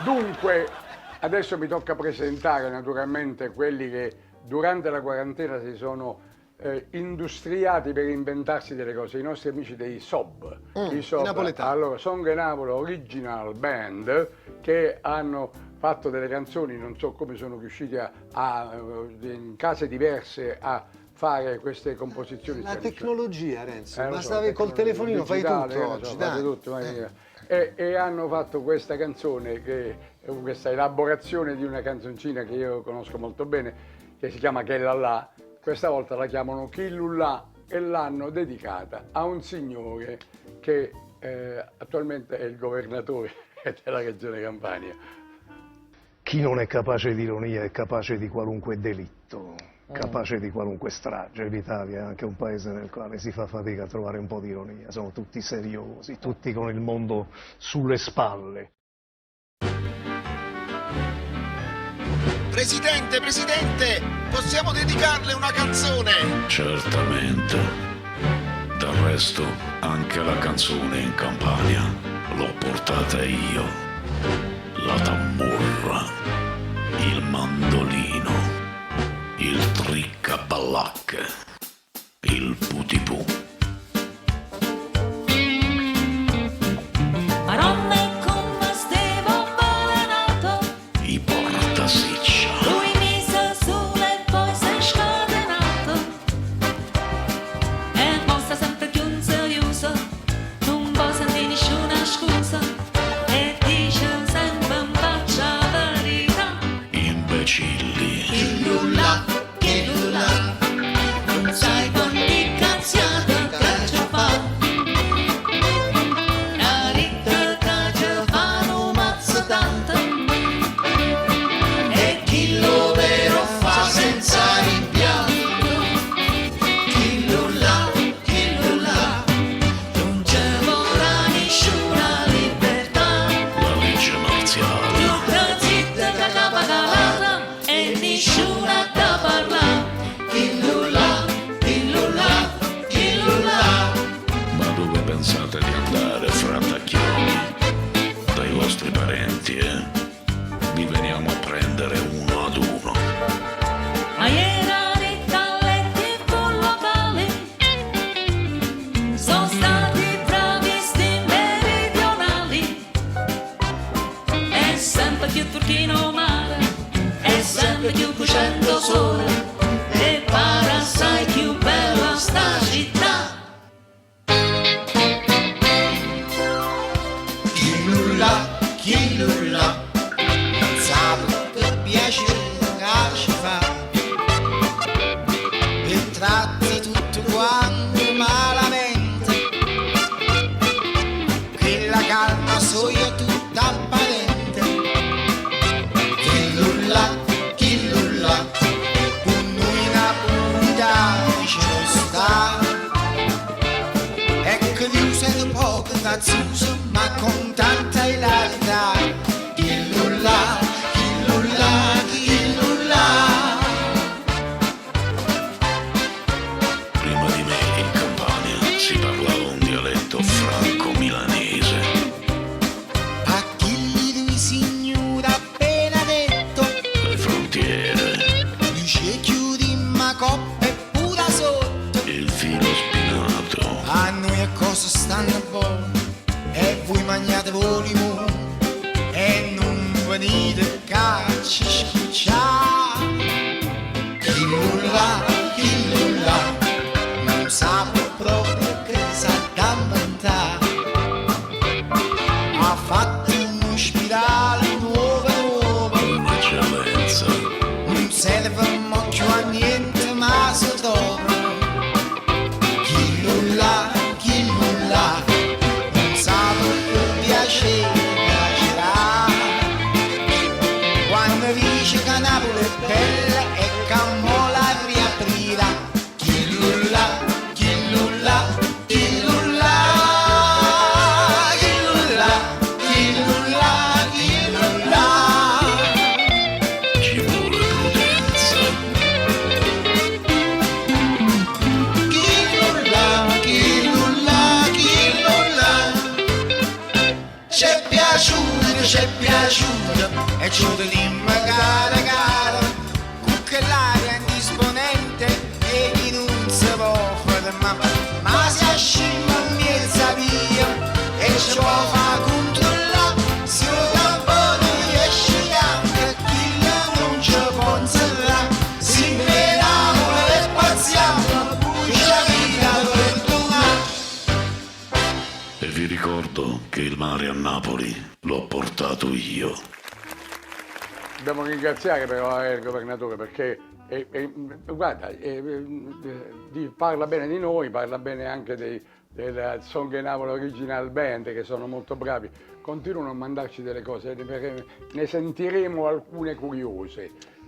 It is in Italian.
Dunque, adesso mi tocca presentare naturalmente quelli che durante la quarantena si sono industriati per inventarsi delle cose, i nostri amici dei SOB. I SOB, napoletani. allora, Song e Napoli Original Band, che hanno fatto delle canzoni, non so come sono riusciti in case diverse a fare queste composizioni. La tecnologia, Renzo, lo basta so, avere col telefonino fai digitale, tutto so, oggi, fate dai. tutto, e hanno fatto questa canzone, questa elaborazione di una canzoncina che io conosco molto bene, che si chiama Che la là. Questa volta la chiamano Chillullà e l'hanno dedicata a un signore che attualmente è il governatore della regione Campania. Chi non è capace di ironia è capace di qualunque delitto, capace di qualunque strage. L'Italia è anche un paese nel quale si fa fatica a trovare un po' di ironia, sono tutti seriosi, tutti con il mondo sulle spalle. Presidente, possiamo dedicarle una canzone? Certamente. Del resto, anche la canzone in Campania l'ho portata io. La tammurra, il mandolino, il triccaballacche, il putipù. Maronna come stevo avvelenato, I portasiccia, lui mise su e poi si è scatenato. E mostra sempre chiuso, non può sentire nessuna scusa. E dice sempre un faccia verità. imbecilli, Chillullà, non sai quanti cazziate che ci fa. La ricca che ci fanno mazza tanta. E chi lo vero fa senza rimpianto. Chillullà, non c'è vorrà nessuna libertà. la legge marziale, Tutta zitta che capa calata e nessuna da parla. Chillullà, ma dove pensate di andare, fratacchioni? Dai vostri parenti, vi veniamo a prendere uno ad uno. ma era ricca alle TV locali. Sono stati travisti meridionali. È sempre più turchino mare, è sempre più crescendo sole. E pare assai più bella sta città. Chillullà, non sa che piacere che ci fa. E tratti tutto quanto malamente, che la calma so io tutta apparente. Chillullà, con noi napolitani ci può stare. E che Dio siete poco cazzuso, ma con tanta ilarità. Chillullà, Prima di me in Campania si parlava un dialetto franco-milanese. a chi gli due signori appena detto, Le frontiere, dice chiudi ma coppa e pura sotto. il filo spinato, A noi è cosa stanno buone, e voi mangiate voi limone, e non venite cacci scucciare. Chillullà, non sa proprio che sa da inventare. Ha fatto un ospedale nuovo, un'eccellenza, non serve mo più a niente ma si trova. Chillullà, non sa proprio piacere piacerà. asciutta e ci teniamo cara cara, con quell'aria indisponente e chi non si può fermare, ma si ascimma in mezza via e ci può far controllare, se da buono riesce anche chi non ci può inserrare, si vediamo e spaziamo, bugia vita perdonare. E vi ricordo che il mare a Napoli l'ho portato io. Dobbiamo ringraziare però il governatore perché guarda, parla bene di noi, parla bene anche del Song e Napoli Original Band, che sono molto bravi. Continuano a mandarci delle cose perché ne sentiremo alcune curiose.